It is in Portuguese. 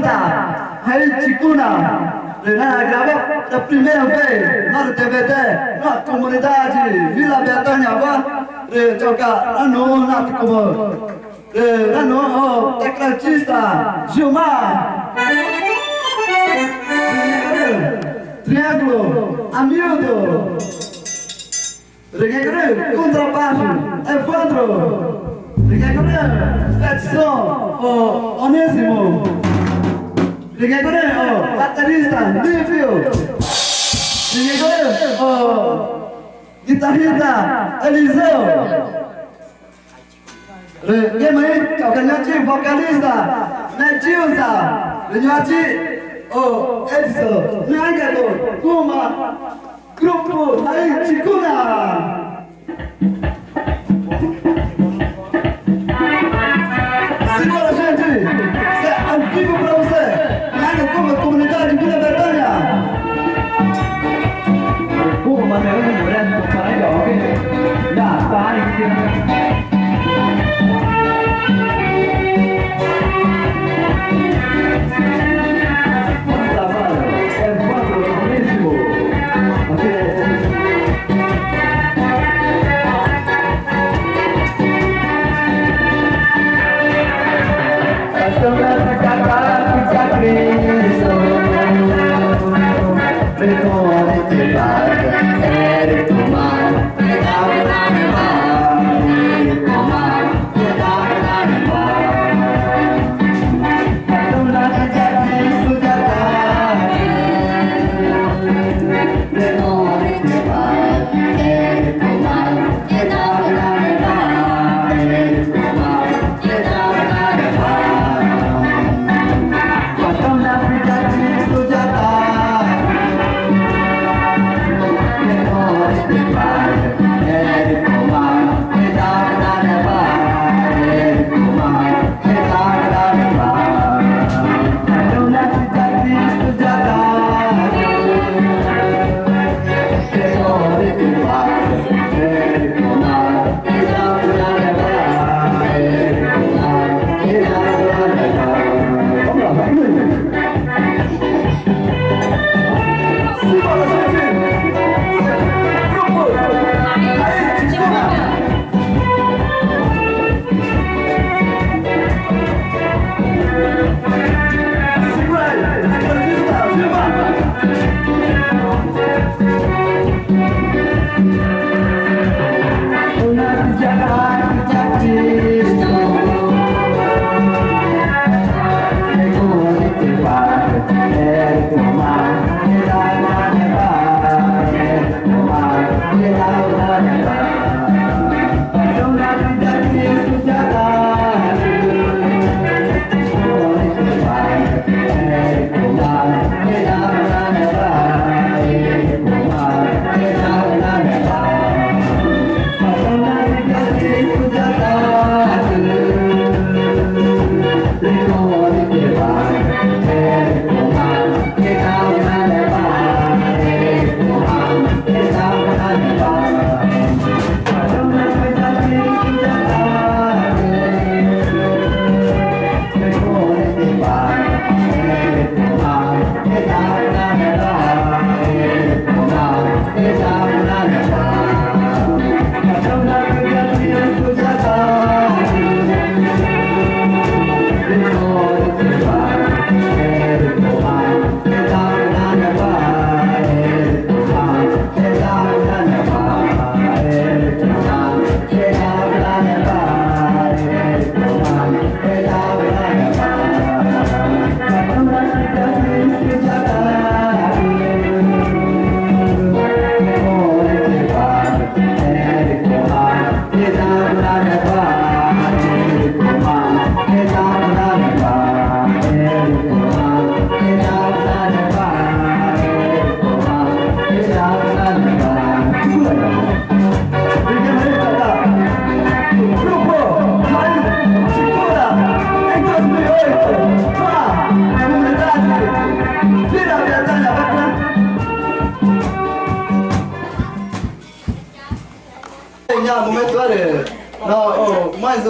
Santa, Hari Chicuna, a primeira vez, nós TVT, nossa comunidade, Vila Betânia, agora, jogar ano, ano, teclatista, Gilmar, Triângulo, Amildo, contrabaixo, Evandro, Edson, Onésimo, baterista, Lívio, guitarrista, Eliseu, vocalista, Nedilza, Edson, Nagado, Kuma, Grupo Hari Chicuna. Segura, gente! Isso é ao vivo pra você! Nada como a comunidade Vila Betânia! Pô, mas eu não mulher não para aí, ok? Já, tá aí. Momento mais